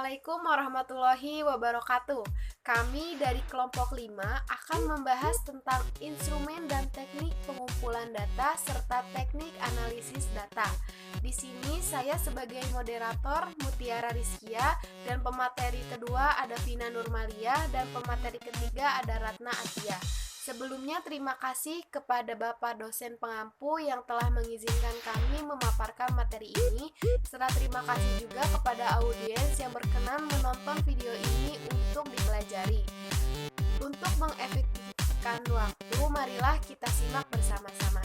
Assalamualaikum warahmatullahi wabarakatuh. Kami dari kelompok 5 akan membahas tentang instrumen dan teknik pengumpulan data serta teknik analisis data. Di sini saya sebagai moderator Mutiara Rizkia dan pemateri kedua ada Vina Nurmalia dan pemateri ketiga ada Ratna Atia. Sebelumnya terima kasih kepada Bapak dosen pengampu yang telah mengizinkan kami memaparkan materi ini, serta terima kasih juga kepada audiens yang berkenan menonton video ini untuk dipelajari. Untuk mengefektifkan waktu, marilah kita simak bersama-sama.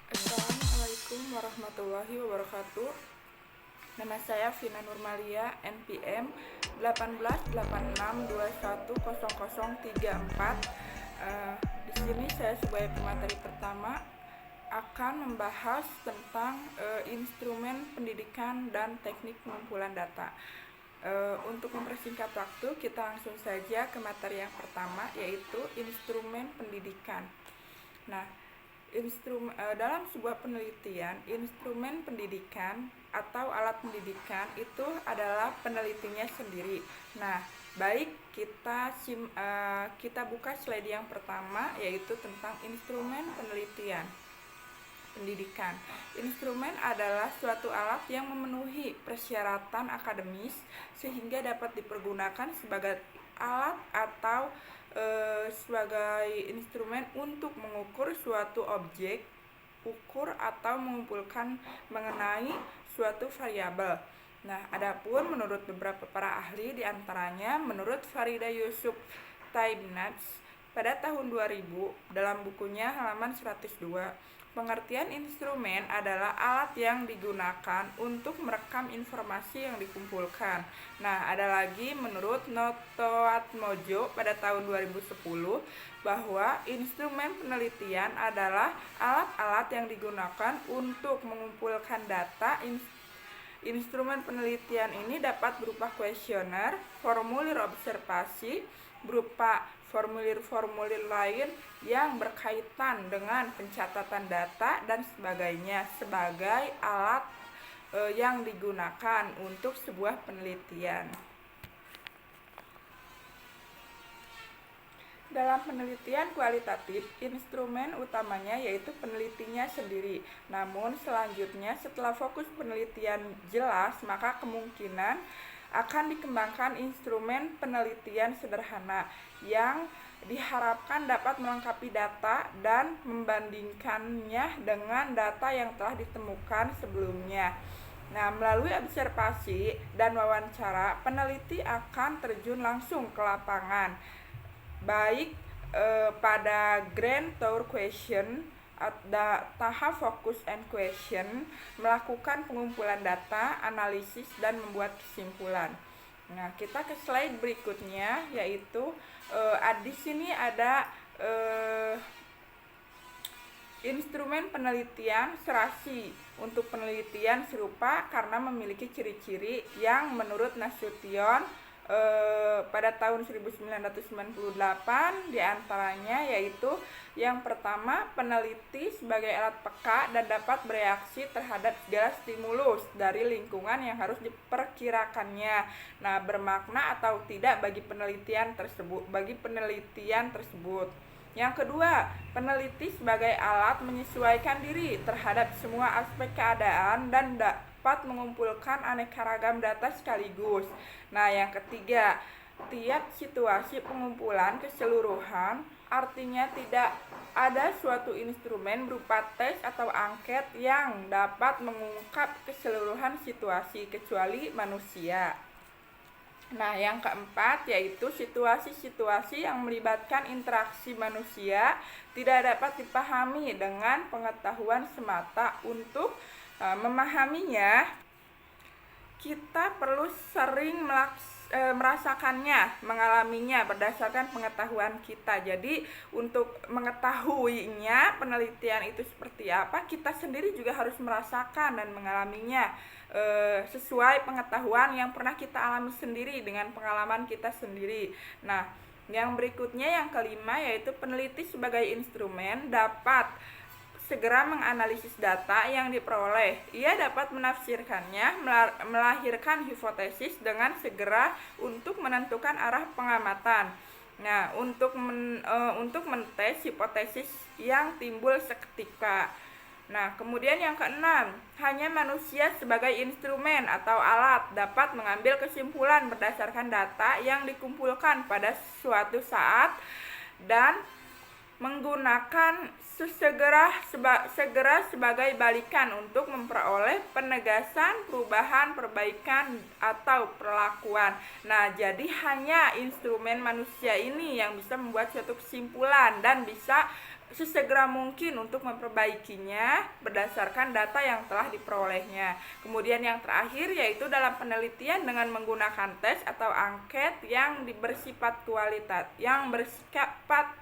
Assalamualaikum warahmatullahi wabarakatuh. Nama saya Vina Nurmalia, NPM 1886210034. Di sini saya sebagai pemateri pertama akan membahas tentang instrumen pendidikan dan teknik pengumpulan data. Untuk mempersingkat waktu, kita langsung saja ke materi yang pertama, yaitu instrumen pendidikan. Nah, dalam sebuah penelitian, instrumen pendidikan atau alat pendidikan itu adalah penelitinya sendiri. Nah, baik kita buka slide yang pertama, yaitu tentang instrumen penelitian pendidikan. Instrumen adalah suatu alat yang memenuhi persyaratan akademis sehingga dapat dipergunakan sebagai alat atau sebagai instrumen untuk mengukur suatu objek, ukur atau mengumpulkan mengenai suatu variabel. Nah, adapun menurut beberapa para ahli, diantaranya menurut Farida Yusuf Taibnats pada tahun 2000 dalam bukunya halaman 102, pengertian instrumen adalah alat yang digunakan untuk merekam informasi yang dikumpulkan. Nah, ada lagi menurut Notoatmojo pada tahun 2010 bahwa instrumen penelitian adalah alat-alat yang digunakan untuk mengumpulkan data. Instrumen penelitian ini dapat berupa kuesioner, formulir observasi, berupa formulir-formulir lain yang berkaitan dengan pencatatan data dan sebagainya sebagai alat yang digunakan untuk sebuah penelitian. Dalam penelitian kualitatif, instrumen utamanya yaitu penelitinya sendiri. Namun selanjutnya setelah fokus penelitian jelas, maka kemungkinan akan dikembangkan instrumen penelitian sederhana yang diharapkan dapat melengkapi data dan membandingkannya dengan data yang telah ditemukan sebelumnya. Nah, melalui observasi dan wawancara, peneliti akan terjun langsung ke lapangan, baik pada Grand Tour Question, tahap Focus and Question, melakukan pengumpulan data, analisis, dan membuat kesimpulan. Nah, kita ke slide berikutnya, yaitu di sini ada instrumen penelitian serasi untuk penelitian serupa karena memiliki ciri-ciri yang menurut Nasution pada tahun 1998 diantaranya yaitu yang pertama, peneliti sebagai alat peka dan dapat bereaksi terhadap segala stimulus dari lingkungan yang harus diperkirakannya. Nah, bermakna atau tidak bagi penelitian tersebut. Yang kedua, peneliti sebagai alat menyesuaikan diri terhadap semua aspek keadaan dan dapat mengumpulkan aneka ragam data sekaligus. Nah, yang ketiga, tiap situasi pengumpulan keseluruhan, artinya tidak ada suatu instrumen berupa tes atau angket yang dapat mengungkap keseluruhan situasi kecuali manusia. Nah, yang keempat yaitu situasi-situasi yang melibatkan interaksi manusia tidak dapat dipahami dengan pengetahuan semata. Untuk memahaminya, kita perlu sering merasakannya, mengalaminya berdasarkan pengetahuan kita. Jadi untuk mengetahuinya penelitian itu seperti apa, kita sendiri juga harus merasakan dan mengalaminya sesuai pengetahuan yang pernah kita alami sendiri dengan pengalaman kita sendiri. Nah, yang berikutnya yang kelima yaitu peneliti sebagai instrumen dapat segera menganalisis data yang diperoleh. Ia dapat menafsirkannya, melahirkan hipotesis dengan segera untuk menentukan arah pengamatan. Nah, untuk mentes hipotesis yang timbul seketika. Nah, kemudian yang keenam, hanya manusia sebagai instrumen atau alat dapat mengambil kesimpulan berdasarkan data yang dikumpulkan pada suatu saat dan menggunakan segera sebagai balikan untuk memperoleh penegasan, perubahan, perbaikan, atau perlakuan. Nah, jadi hanya instrumen manusia ini yang bisa membuat suatu kesimpulan dan bisa sesegera mungkin untuk memperbaikinya berdasarkan data yang telah diperolehnya. Kemudian yang terakhir yaitu dalam penelitian dengan menggunakan tes atau angket yang bersifat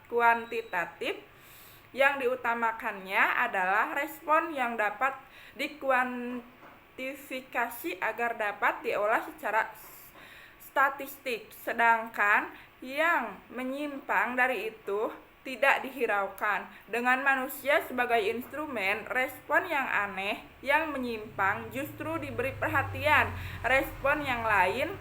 kuantitatif, yang diutamakannya adalah respon yang dapat dikuantifikasi agar dapat diolah secara statistik, sedangkan yang menyimpang dari itu tidak dihiraukan. Dengan manusia sebagai instrumen, respon yang aneh, yang menyimpang justru diberi perhatian. Respon yang lain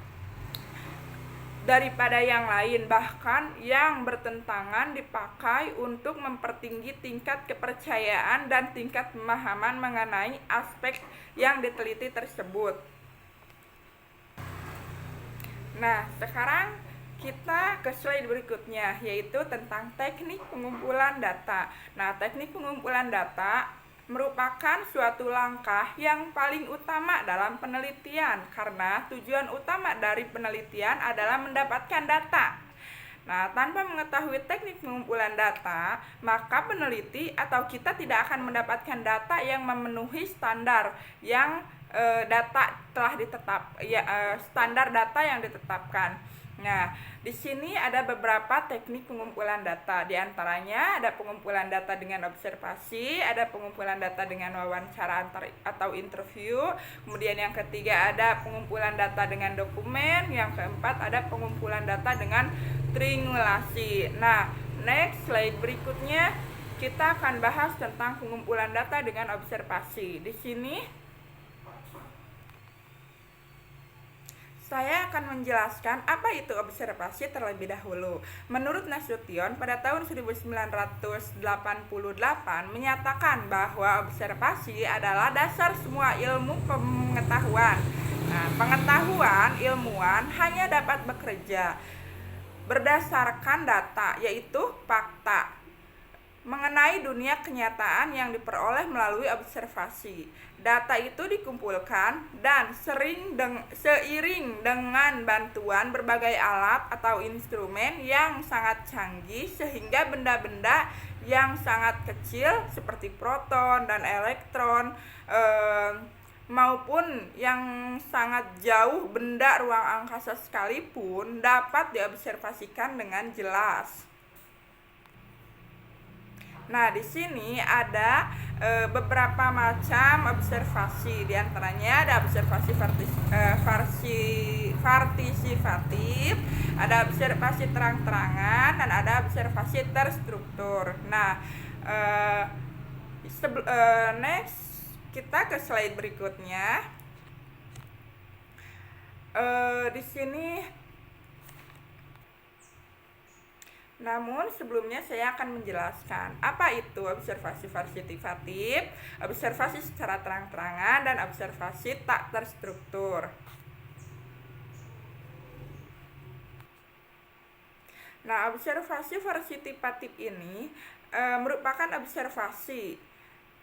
daripada yang lain, bahkan yang bertentangan dipakai untuk mempertinggi tingkat kepercayaan dan tingkat pemahaman mengenai aspek yang diteliti tersebut. Nah, sekarang kita ke slide berikutnya, yaitu tentang teknik pengumpulan data. Nah, teknik pengumpulan data merupakan suatu langkah yang paling utama dalam penelitian karena tujuan utama dari penelitian adalah mendapatkan data. Nah, tanpa mengetahui teknik pengumpulan data, maka peneliti atau kita tidak akan mendapatkan data yang memenuhi standar yang standar data yang ditetapkan. Nah, di sini ada beberapa teknik pengumpulan data. Di antaranya ada pengumpulan data dengan observasi, ada pengumpulan data dengan wawancara atau interview. Kemudian yang ketiga ada pengumpulan data dengan dokumen. Yang keempat ada pengumpulan data dengan triangulasi. Nah, next slide berikutnya kita akan bahas tentang pengumpulan data dengan observasi. Di sini saya akan menjelaskan apa itu observasi terlebih dahulu. Menurut Nasution, pada tahun 1988 menyatakan bahwa observasi adalah dasar semua ilmu pengetahuan. Nah, pengetahuan ilmuwan hanya dapat bekerja berdasarkan data, yaitu fakta mengenai dunia kenyataan yang diperoleh melalui observasi. Data itu dikumpulkan dan seiring dengan bantuan berbagai alat atau instrumen yang sangat canggih sehingga benda-benda yang sangat kecil seperti proton dan elektron maupun yang sangat jauh benda ruang angkasa sekalipun dapat diobservasikan dengan jelas. Nah, di sini ada beberapa macam observasi. Di antaranya ada observasi partisipatif, ada observasi terang-terangan, dan ada observasi terstruktur. Nah, next kita ke slide berikutnya. Di sini namun sebelumnya saya akan menjelaskan apa itu observasi partisipatif, observasi secara terang-terangan, dan observasi tak terstruktur. Nah, observasi partisipatif ini merupakan observasi.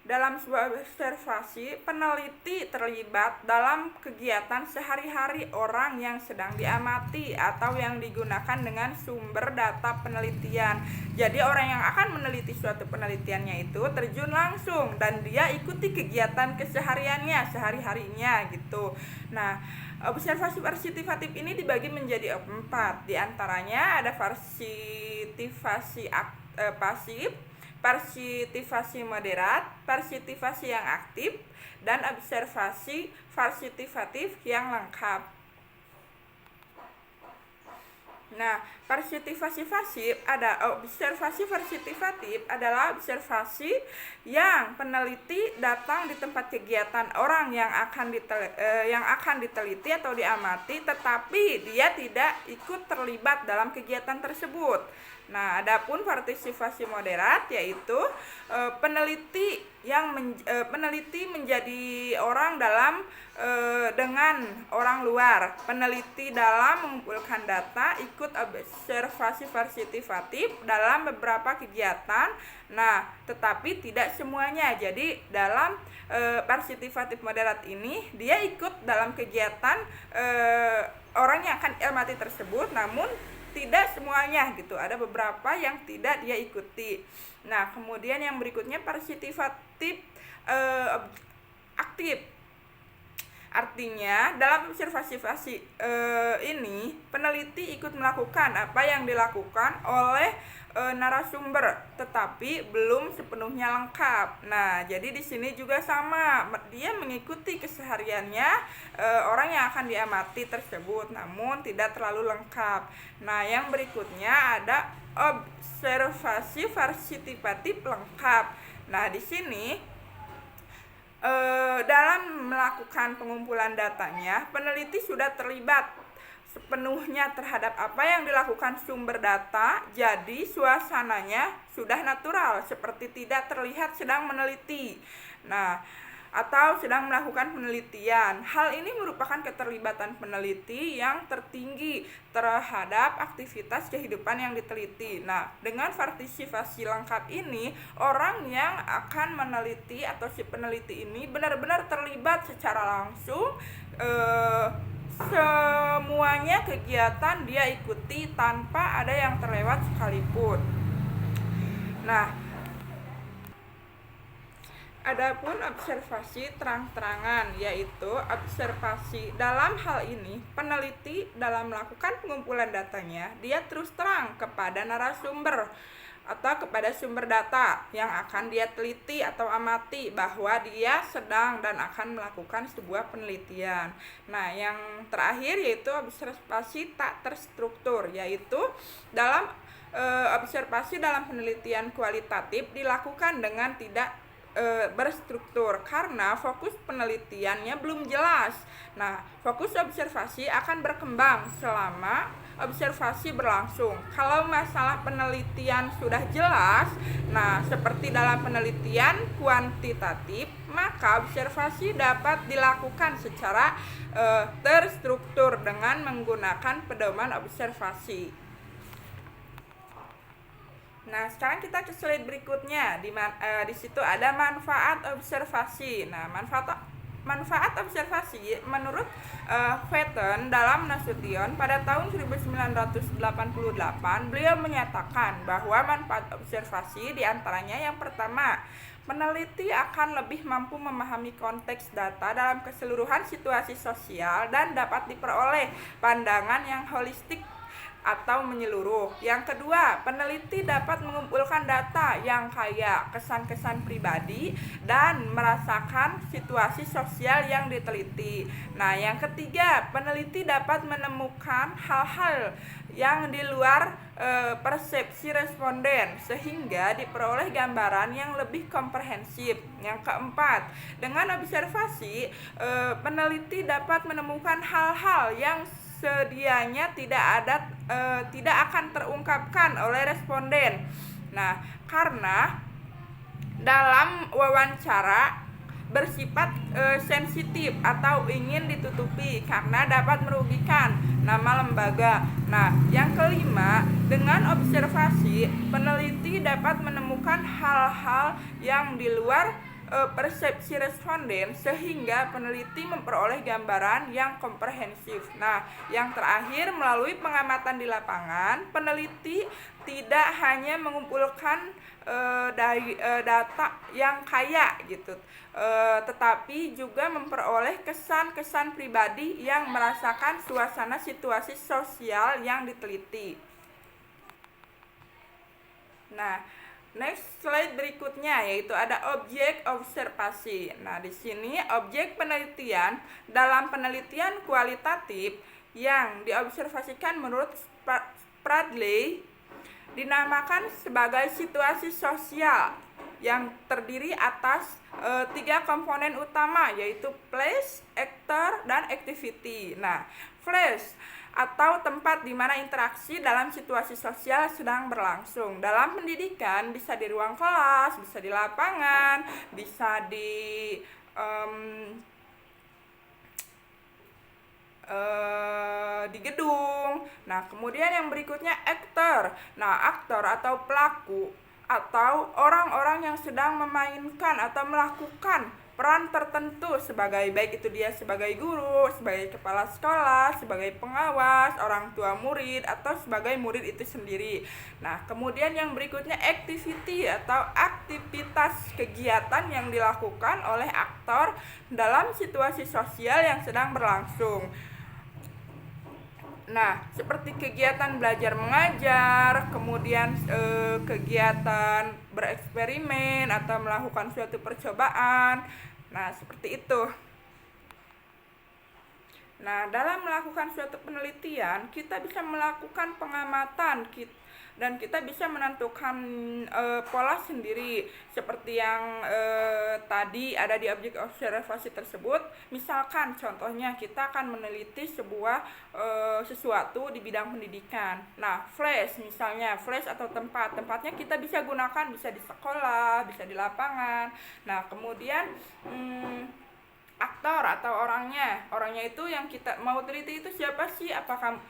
Dalam sebuah observasi, peneliti terlibat dalam kegiatan sehari-hari orang yang sedang diamati atau yang digunakan dengan sumber data penelitian. Jadi orang yang akan meneliti suatu penelitiannya itu terjun langsung dan dia ikuti kegiatan kesehariannya, sehari-harinya gitu. Nah, observasi partisipatif ini dibagi menjadi 4. Di antaranya ada partisipatif pasif, partisipatif moderat, partisipatif yang aktif, dan observasi partisipatif yang lengkap. Nah, observasi versifikatif adalah observasi yang peneliti datang di tempat kegiatan orang yang akan diteliti atau diamati, tetapi dia tidak ikut terlibat dalam kegiatan tersebut. Nah, adapun partisipasi moderat yaitu peneliti menjadi orang dengan orang luar. Peneliti dalam mengumpulkan data ikut observasi versifikatif dalam beberapa kegiatan. Nah, tetapi tidak semuanya. Jadi dalam versifikatif moderat ini dia ikut dalam kegiatan orang yang akan diamati tersebut, namun tidak semuanya gitu. Ada beberapa yang tidak dia ikuti. Nah, kemudian yang berikutnya versifikatif aktif. Artinya dalam observasi ini peneliti ikut melakukan apa yang dilakukan oleh narasumber, tetapi belum sepenuhnya lengkap. Nah, jadi di sini juga sama, dia mengikuti kesehariannya orang yang akan diamati tersebut, namun tidak terlalu lengkap. Nah, yang berikutnya ada observasi versifikatif lengkap. Nah, di sini dalam melakukan pengumpulan datanya, peneliti sudah terlibat sepenuhnya terhadap apa yang dilakukan sumber data, jadi suasananya sudah natural, seperti tidak terlihat sedang meneliti. Nah, atau sedang melakukan penelitian. Hal ini merupakan keterlibatan peneliti yang tertinggi terhadap aktivitas kehidupan yang diteliti. Nah, dengan partisipasi lengkap ini, orang yang akan meneliti atau si peneliti ini benar-benar terlibat secara langsung, semuanya kegiatan dia ikuti tanpa ada yang terlewat sekalipun. Nah, adapun observasi terang-terangan, yaitu observasi dalam hal ini peneliti dalam melakukan pengumpulan datanya, dia terus terang kepada narasumber atau kepada sumber data yang akan dia teliti atau amati bahwa dia sedang dan akan melakukan sebuah penelitian. Nah, yang terakhir yaitu observasi tak terstruktur, yaitu dalam observasi dalam penelitian kualitatif dilakukan dengan tidak berstruktur karena fokus penelitiannya belum jelas. Nah, fokus observasi akan berkembang selama observasi berlangsung. Kalau masalah penelitian sudah jelas, nah seperti dalam penelitian kuantitatif, maka observasi dapat dilakukan secara terstruktur dengan menggunakan pedoman observasi. Nah, sekarang kita ke slide berikutnya. Di situ ada manfaat observasi. Nah, manfaat observasi menurut Fetten dalam Nasution pada tahun 1988, beliau menyatakan bahwa manfaat observasi diantaranya yang pertama, peneliti akan lebih mampu memahami konteks data dalam keseluruhan situasi sosial dan dapat diperoleh pandangan yang holistik atau menyeluruh. Yang kedua, peneliti dapat mengumpulkan data yang kaya kesan-kesan pribadi dan merasakan situasi sosial yang diteliti. Nah, yang ketiga, peneliti dapat menemukan hal-hal yang di luar persepsi responden sehingga diperoleh gambaran yang lebih komprehensif. Yang keempat, dengan observasi peneliti dapat menemukan hal-hal yang sedianya tidak akan terungkapkan oleh responden. Nah, karena dalam wawancara bersifat sensitif atau ingin ditutupi karena dapat merugikan nama lembaga. Nah, yang kelima, dengan observasi peneliti dapat menemukan hal-hal yang di luar persepsi responden sehingga peneliti memperoleh gambaran yang komprehensif. Nah, yang terakhir, melalui pengamatan di lapangan, peneliti tidak hanya mengumpulkan data yang kaya gitu, tetapi juga memperoleh kesan-kesan pribadi yang merasakan suasana situasi sosial yang diteliti. Nah, next slide berikutnya yaitu ada objek observasi. Nah, di sini objek penelitian dalam penelitian kualitatif yang diobservasikan menurut Bradley dinamakan sebagai situasi sosial yang terdiri atas 3 komponen utama, yaitu place, actor, dan activity. Nah, place atau tempat di mana interaksi dalam situasi sosial sedang berlangsung. Dalam pendidikan bisa di ruang kelas, bisa di lapangan, bisa di gedung. Nah, kemudian yang berikutnya aktor. Nah, aktor atau pelaku atau orang-orang yang sedang memainkan atau melakukan peran tertentu sebagai, baik itu dia sebagai guru, sebagai kepala sekolah, sebagai pengawas, orang tua murid, atau sebagai murid itu sendiri. Nah, kemudian yang berikutnya activity atau aktivitas kegiatan yang dilakukan oleh aktor dalam situasi sosial yang sedang berlangsung. Nah, seperti kegiatan belajar mengajar, kemudian kegiatan bereksperimen atau melakukan suatu percobaan. Nah, seperti itu. Nah, dalam melakukan suatu penelitian, kita bisa melakukan pengamatan dan kita bisa menentukan pola sendiri seperti yang tadi ada di objek observasi tersebut. Misalkan contohnya kita akan meneliti sebuah sesuatu di bidang pendidikan. Nah, flash misalnya, flash atau tempatnya kita bisa gunakan, bisa di sekolah, bisa di lapangan. Nah, kemudian aktor atau orangnya itu yang kita mau teliti itu siapa sih, apakah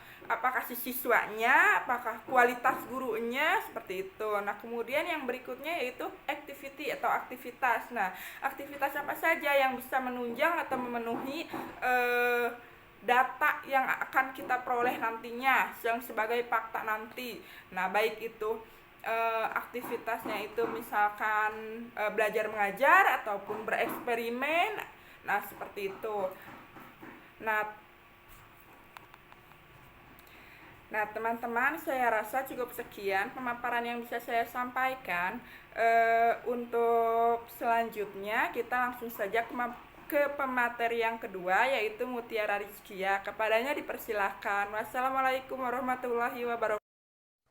si siswanya, apakah kualitas gurunya, seperti itu. Nah, kemudian yang berikutnya yaitu activity atau aktivitas. Nah, aktivitas apa saja yang bisa menunjang atau memenuhi data yang akan kita peroleh nantinya yang sebagai fakta nanti. Nah, baik itu aktivitasnya itu misalkan belajar mengajar ataupun bereksperimen. Nah, seperti itu. Nah, teman-teman, saya rasa cukup sekian pemaparan yang bisa saya sampaikan. Untuk selanjutnya kita langsung saja ke pemateri yang kedua, yaitu Mutiara Rizkia. Kepadanya dipersilahkan. Wassalamualaikum warahmatullahi wabarakatuh.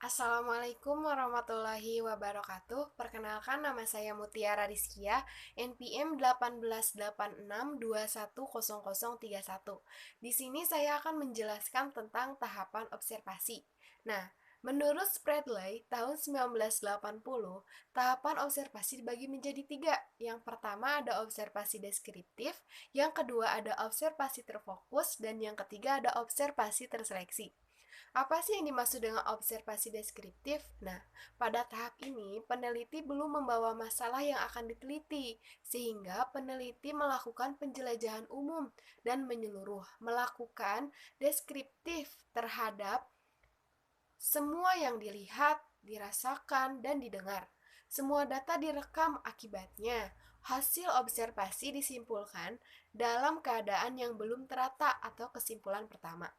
Assalamualaikum warahmatullahi wabarakatuh. Perkenalkan, nama saya Mutiara Rizkia, NPM 1886210031. Di sini saya akan menjelaskan tentang tahapan observasi. Nah, menurut Bradley tahun 1980, tahapan observasi dibagi menjadi 3. Yang pertama ada observasi deskriptif, yang kedua ada observasi terfokus, dan yang ketiga ada observasi terseleksi. Apa sih yang dimaksud dengan observasi deskriptif? Nah, pada tahap ini, peneliti belum membawa masalah yang akan diteliti, sehingga peneliti melakukan penjelajahan umum dan menyeluruh, melakukan deskriptif terhadap semua yang dilihat, dirasakan, dan didengar. Semua data direkam, akibatnya hasil observasi disimpulkan dalam keadaan yang belum terata atau kesimpulan pertama.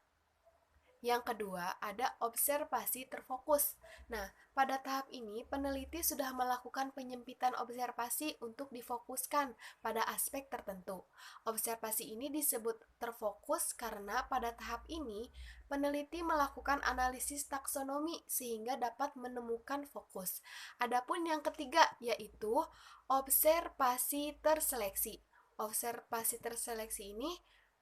Yang kedua, ada observasi terfokus. Nah, pada tahap ini, peneliti sudah melakukan penyempitan observasi untuk difokuskan pada aspek tertentu. Observasi ini disebut terfokus karena pada tahap ini, peneliti melakukan analisis taksonomi sehingga dapat menemukan fokus. Adapun yang ketiga, yaitu observasi terseleksi. Observasi terseleksi ini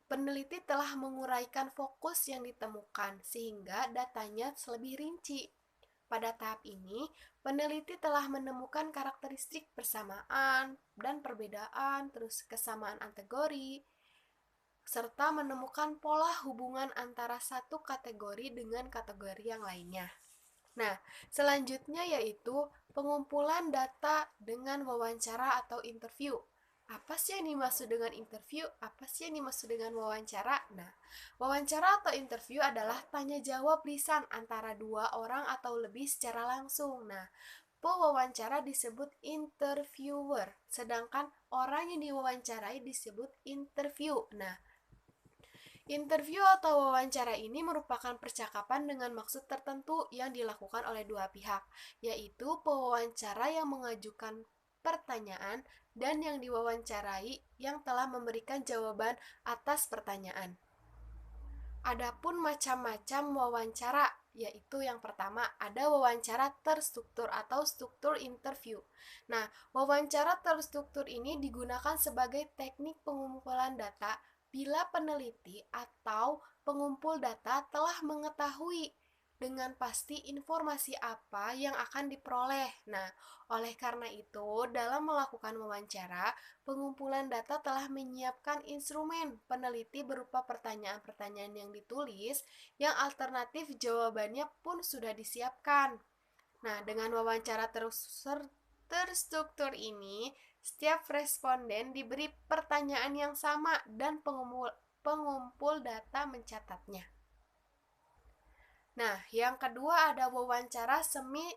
peneliti telah menguraikan fokus yang ditemukan sehingga datanya lebih rinci. Pada tahap ini, peneliti telah menemukan karakteristik persamaan dan perbedaan, terus kesamaan kategori, serta menemukan pola hubungan antara satu kategori dengan kategori yang lainnya. Nah, selanjutnya yaitu pengumpulan data dengan wawancara atau interview. Apa sih yang dimaksud dengan interview? Apa sih yang dimaksud dengan wawancara? Nah, wawancara atau interview adalah tanya jawab lisan antara 2 orang atau lebih secara langsung. Nah, pewawancara disebut interviewer, sedangkan orang yang diwawancarai disebut interview. Nah, interview atau wawancara ini merupakan percakapan dengan maksud tertentu yang dilakukan oleh 2 pihak, yaitu pewawancara yang mengajukan pertanyaan dan yang diwawancarai yang telah memberikan jawaban atas pertanyaan. Adapun macam-macam wawancara, yaitu yang pertama ada wawancara terstruktur atau struktur interview. Nah, wawancara terstruktur ini digunakan sebagai teknik pengumpulan data bila peneliti atau pengumpul data telah mengetahui dengan pasti informasi apa yang akan diperoleh. Nah, oleh karena itu, dalam melakukan wawancara, pengumpulan data telah menyiapkan instrumen peneliti berupa pertanyaan-pertanyaan yang ditulis, yang alternatif jawabannya pun sudah disiapkan. Nah, dengan wawancara terstruktur ini, setiap responden diberi pertanyaan yang sama dan pengumpul data mencatatnya. Nah, yang kedua ada wawancara semi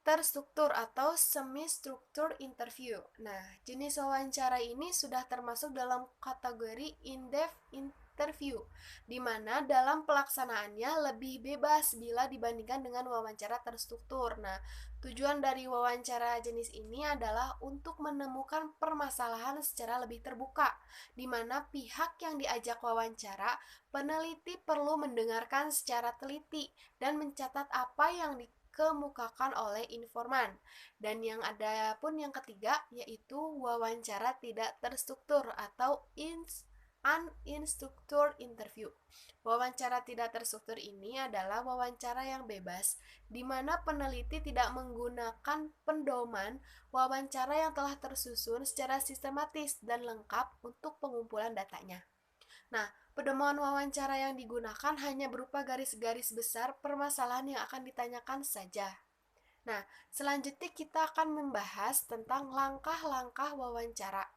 terstruktur atau semi-struktur interview. Nah, jenis wawancara ini sudah termasuk dalam kategori in-depth interview, di mana dalam pelaksanaannya lebih bebas bila dibandingkan dengan wawancara terstruktur. Nah, tujuan dari wawancara jenis ini adalah untuk menemukan permasalahan secara lebih terbuka, di mana pihak yang diajak wawancara, peneliti perlu mendengarkan secara teliti dan mencatat apa yang dikemukakan oleh informan. Dan yang ada pun yang ketiga yaitu wawancara tidak terstruktur atau unstructured interview. Wawancara tidak terstruktur ini adalah wawancara yang bebas, di mana peneliti tidak menggunakan pedoman wawancara yang telah tersusun secara sistematis dan lengkap untuk pengumpulan datanya. Nah, pedoman wawancara yang digunakan hanya berupa garis-garis besar permasalahan yang akan ditanyakan saja. Nah, selanjutnya kita akan membahas tentang langkah-langkah wawancara.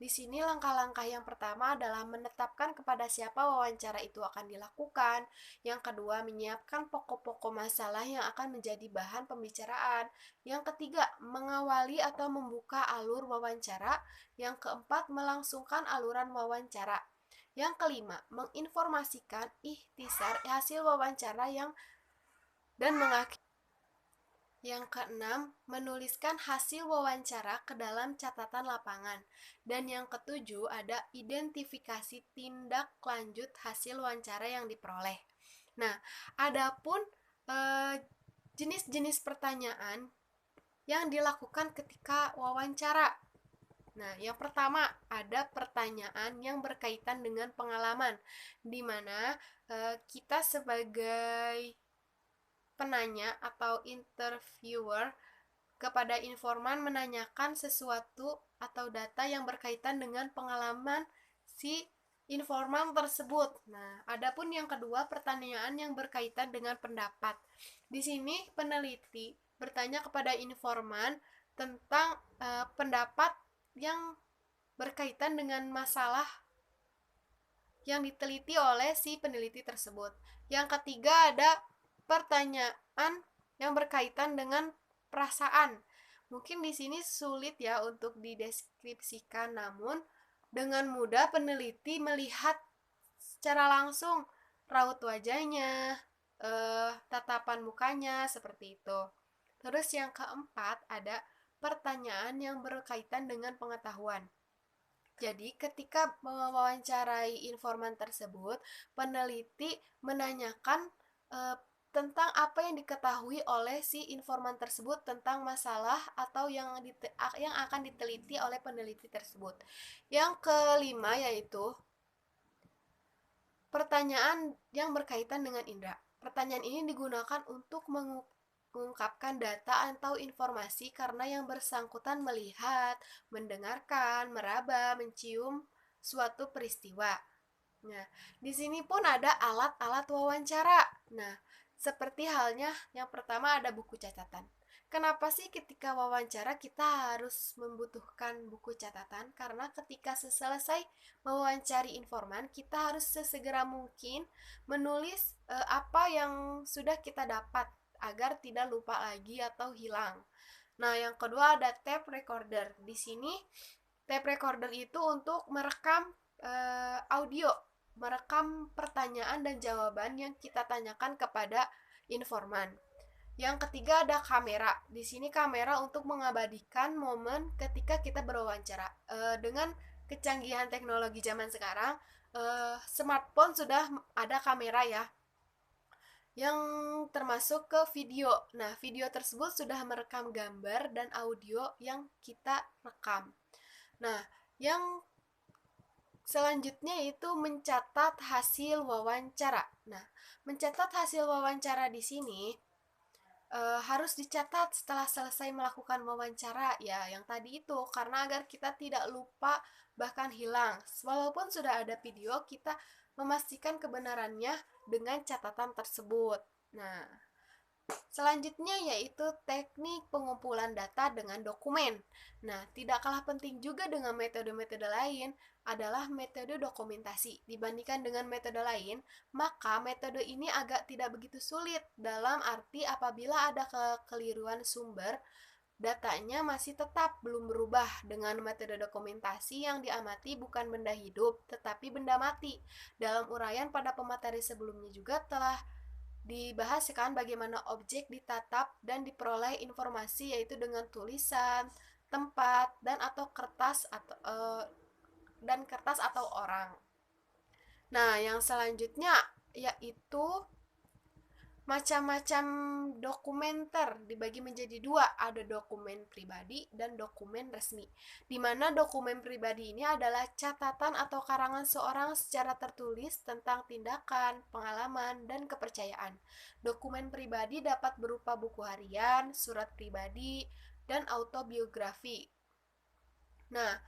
Di sini langkah-langkah yang pertama adalah menetapkan kepada siapa wawancara itu akan dilakukan. Yang kedua, menyiapkan pokok-pokok masalah yang akan menjadi bahan pembicaraan. Yang ketiga, mengawali atau membuka alur wawancara. Yang keempat, melangsungkan aluran wawancara. Yang kelima, menginformasikan ikhtisar hasil wawancara dan mengakhiri. Yang keenam, menuliskan hasil wawancara ke dalam catatan lapangan. Dan yang ketujuh, ada identifikasi tindak lanjut hasil wawancara yang diperoleh. Nah, adapun jenis-jenis pertanyaan yang dilakukan ketika wawancara. Nah, yang pertama ada pertanyaan yang berkaitan dengan pengalaman, di mana kita sebagai penanya atau interviewer kepada informan menanyakan sesuatu atau data yang berkaitan dengan pengalaman si informan tersebut. Nah, adapun yang kedua pertanyaan yang berkaitan dengan pendapat. Di sini peneliti bertanya kepada informan tentang pendapat yang berkaitan dengan masalah yang diteliti oleh si peneliti tersebut. Yang ketiga ada pertanyaan yang berkaitan dengan perasaan. Mungkin di sini sulit ya untuk dideskripsikan, namun dengan mudah peneliti melihat secara langsung raut wajahnya, tatapan mukanya, seperti itu. Terus yang keempat ada pertanyaan yang berkaitan dengan pengetahuan. Jadi ketika mewawancarai informan tersebut, peneliti menanyakan tentang apa yang diketahui oleh si informan tersebut tentang masalah atau yang akan diteliti oleh peneliti tersebut. Yang kelima yaitu pertanyaan yang berkaitan dengan indera. Pertanyaan ini digunakan untuk mengungkapkan data atau informasi karena yang bersangkutan melihat, mendengarkan, meraba, mencium suatu peristiwa. Nah, di sini pun ada alat-alat wawancara. Nah, seperti halnya yang pertama ada buku catatan. Kenapa sih ketika wawancara kita harus membutuhkan buku catatan? Karena ketika selesai mewawancari informan, kita harus sesegera mungkin menulis apa yang sudah kita dapat agar tidak lupa lagi atau hilang. Nah, yang kedua ada tape recorder. Di sini tape recorder itu untuk merekam audio, merekam pertanyaan dan jawaban yang kita tanyakan kepada informan. Yang ketiga ada kamera. Di sini kamera untuk mengabadikan momen ketika kita berwawancara. Dengan kecanggihan teknologi zaman sekarang, smartphone sudah ada kamera ya. yang termasuk ke video. Nah, video tersebut sudah merekam gambar dan audio yang kita rekam. Nah, yang selanjutnya itu mencatat hasil wawancara. Nah, mencatat hasil wawancara di sini harus dicatat setelah selesai melakukan wawancara ya, yang tadi itu, karena agar kita tidak lupa bahkan hilang. Walaupun sudah ada video, kita memastikan kebenarannya dengan catatan tersebut. Nah, selanjutnya yaitu teknik pengumpulan data dengan dokumen. Nah, tidak kalah penting juga dengan metode-metode lain adalah metode dokumentasi. Dibandingkan dengan metode lain, maka metode ini agak tidak begitu sulit dalam arti apabila ada kekeliruan sumber, datanya masih tetap belum berubah. Dengan metode dokumentasi yang diamati bukan benda hidup, tetapi benda mati. Dalam uraian pada pemateri sebelumnya juga telah dibahas kan bagaimana objek ditatap dan diperoleh informasi yaitu dengan tulisan, tempat dan kertas atau orang. Nah, yang selanjutnya yaitu macam-macam dokumenter dibagi menjadi dua, ada dokumen pribadi dan dokumen resmi. Di mana dokumen pribadi ini adalah catatan atau karangan seorang secara tertulis tentang tindakan, pengalaman, dan kepercayaan. Dokumen pribadi dapat berupa buku harian, surat pribadi, dan autobiografi. Nah,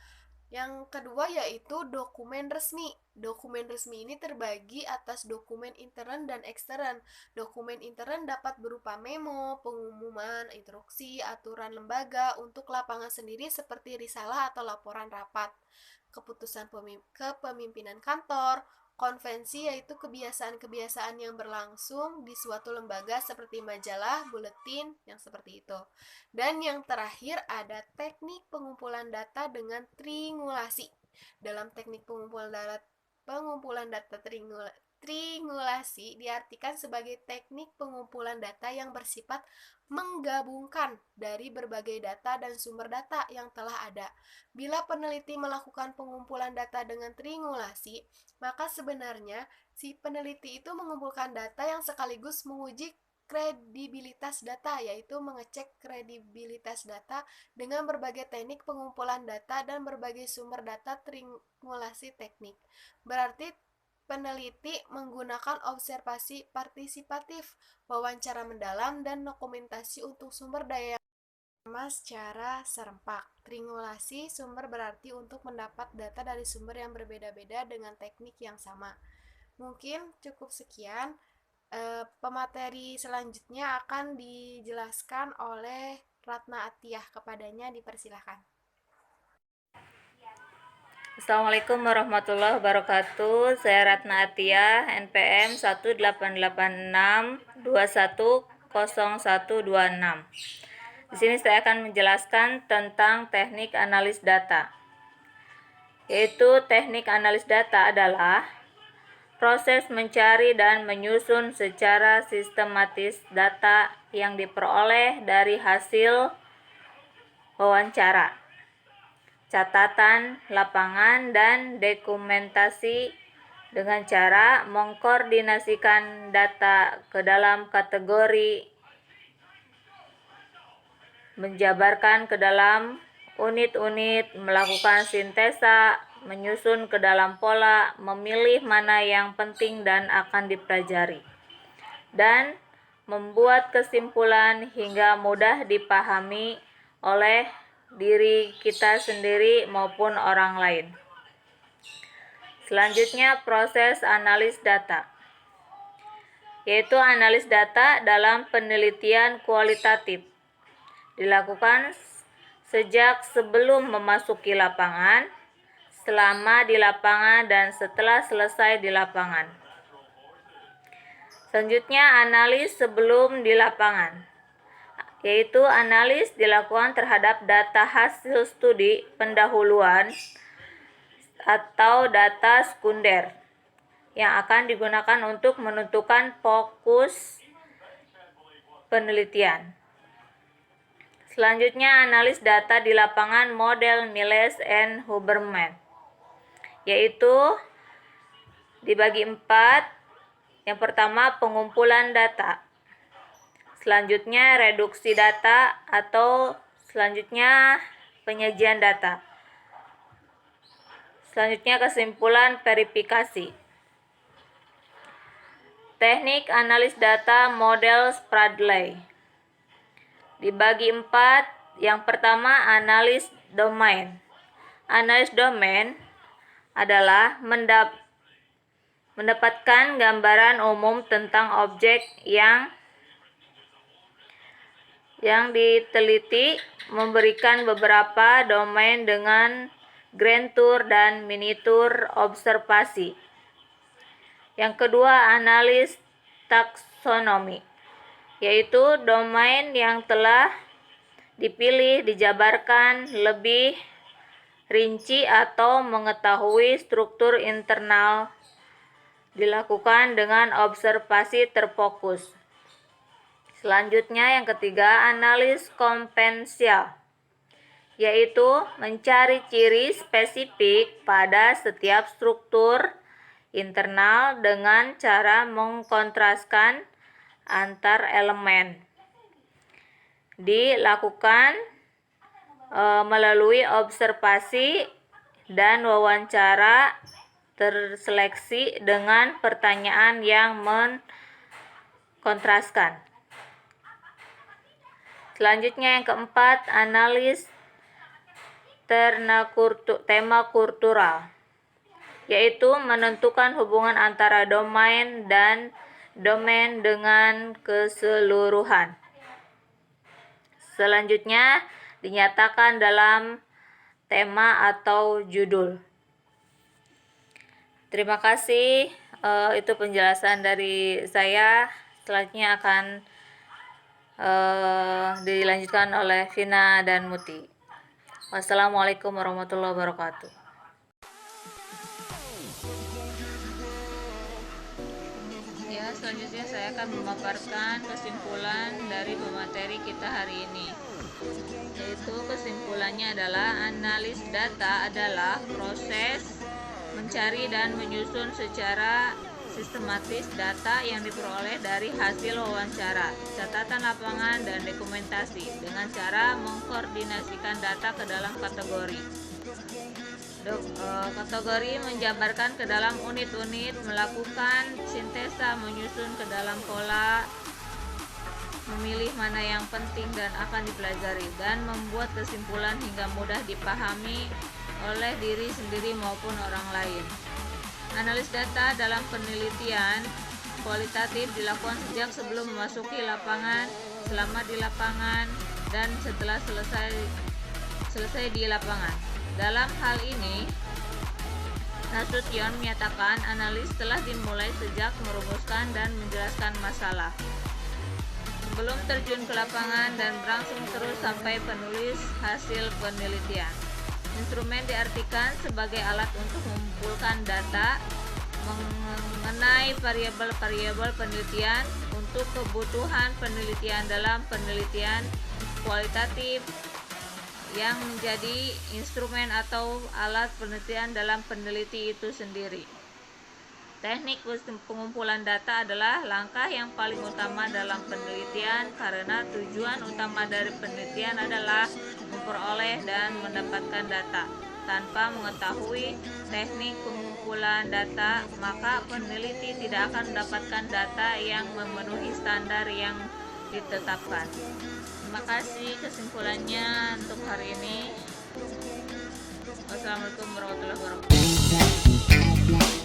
yang kedua yaitu dokumen resmi. Dokumen resmi ini terbagi atas dokumen intern dan ekstern. Dokumen intern dapat berupa memo, pengumuman, instruksi, aturan lembaga untuk lapangan sendiri seperti risalah atau laporan rapat, keputusan kepemimpinan kantor, konvensi yaitu kebiasaan-kebiasaan yang berlangsung di suatu lembaga seperti majalah, buletin, yang seperti itu. Dan yang terakhir ada teknik pengumpulan data dengan triangulasi. Dalam teknik pengumpulan data triangulasi diartikan sebagai teknik pengumpulan data yang bersifat menggabungkan dari berbagai data dan sumber data yang telah ada. Bila peneliti melakukan pengumpulan data dengan triangulasi, maka sebenarnya si peneliti itu mengumpulkan data yang sekaligus menguji kredibilitas data, yaitu mengecek kredibilitas data dengan berbagai teknik pengumpulan data dan berbagai sumber data triangulasi teknik. Berarti peneliti menggunakan observasi partisipatif, wawancara mendalam, dan dokumentasi untuk sumber daya sama secara serempak. Triangulasi sumber berarti untuk mendapat data dari sumber yang berbeda-beda dengan teknik yang sama. Mungkin cukup sekian. Pemateri selanjutnya akan dijelaskan oleh Ratna Atiyah. Kepadanya dipersilahkan. Assalamualaikum warahmatullahi wabarakatuh. Saya Ratna Atiyah, NPM 1886210126. Di sini saya akan menjelaskan tentang teknik analis data. Yaitu teknik analis data adalah proses mencari dan menyusun secara sistematis data yang diperoleh dari hasil wawancara, catatan lapangan, dan dokumentasi dengan cara mengkoordinasikan data ke dalam kategori, menjabarkan ke dalam unit-unit, melakukan sintesa, menyusun ke dalam pola, memilih mana yang penting dan akan dipelajari, dan membuat kesimpulan hingga mudah dipahami oleh diri kita sendiri maupun orang lain. Selanjutnya, proses analis data, yaitu analis data dalam penelitian kualitatif dilakukan sejak sebelum memasuki lapangan, selama di lapangan, dan setelah selesai di lapangan. Selanjutnya, analis sebelum di lapangan, yaitu analis dilakukan terhadap data hasil studi pendahuluan atau data sekunder yang akan digunakan untuk menentukan fokus penelitian. Selanjutnya, analis data di lapangan model Miles and Huberman, yaitu dibagi 4, Yang pertama, pengumpulan data. Selanjutnya, reduksi data atau selanjutnya penyajian data. Selanjutnya, kesimpulan verifikasi. Teknik analis data model Spradley dibagi 4. Yang pertama, analis domain. Analis domain adalah mendapatkan gambaran umum tentang objek yang diteliti, memberikan beberapa domain dengan grand tour dan miniatur observasi. Yang kedua, analis taksonomi, yaitu domain yang telah dipilih dijabarkan lebih rinci atau mengetahui struktur internal, dilakukan dengan observasi terfokus. Selanjutnya yang ketiga, analis kompensial, yaitu mencari ciri spesifik pada setiap struktur internal dengan cara mengkontraskan antar elemen. Dilakukan melalui observasi dan wawancara terseleksi dengan pertanyaan yang mengkontraskan. Selanjutnya yang keempat, analis tema kultural, yaitu menentukan hubungan antara domain dan domain dengan keseluruhan. Selanjutnya dinyatakan dalam tema atau judul. Terima kasih, itu penjelasan dari saya. Selanjutnya akan dilanjutkan oleh Vina dan Muti. Wassalamualaikum warahmatullahi wabarakatuh. Ya, selanjutnya saya akan memaparkan kesimpulan dari pemateri kita hari ini. Yaitu kesimpulannya adalah analis data adalah proses mencari dan menyusun secara sistematis data yang diperoleh dari hasil wawancara, catatan lapangan, dan dokumentasi dengan cara mengkoordinasikan data ke dalam kategori. Kategori menjabarkan ke dalam unit-unit, melakukan sintesa, menyusun ke dalam pola, memilih mana yang penting dan akan dipelajari, dan membuat kesimpulan hingga mudah dipahami oleh diri sendiri maupun orang lain. Analis data dalam penelitian kualitatif dilakukan sejak sebelum memasuki lapangan, selama di lapangan, dan setelah selesai di lapangan. Dalam hal ini, Nasution menyatakan analis telah dimulai sejak merumuskan dan menjelaskan masalah, sebelum terjun ke lapangan dan berlangsung terus sampai penulis hasil penelitian. Instrumen diartikan sebagai alat untuk mengumpulkan data mengenai variabel-variabel penelitian untuk kebutuhan penelitian dalam penelitian kualitatif yang menjadi instrumen atau alat penelitian dalam peneliti itu sendiri. Teknik pengumpulan data adalah langkah yang paling utama dalam penelitian karena tujuan utama dari penelitian adalah memperoleh dan mendapatkan data. Tanpa mengetahui teknik pengumpulan data, maka peneliti tidak akan mendapatkan data yang memenuhi standar yang ditetapkan. Terima kasih, kesimpulannya untuk hari ini. Wassalamualaikum warahmatullahi wabarakatuh.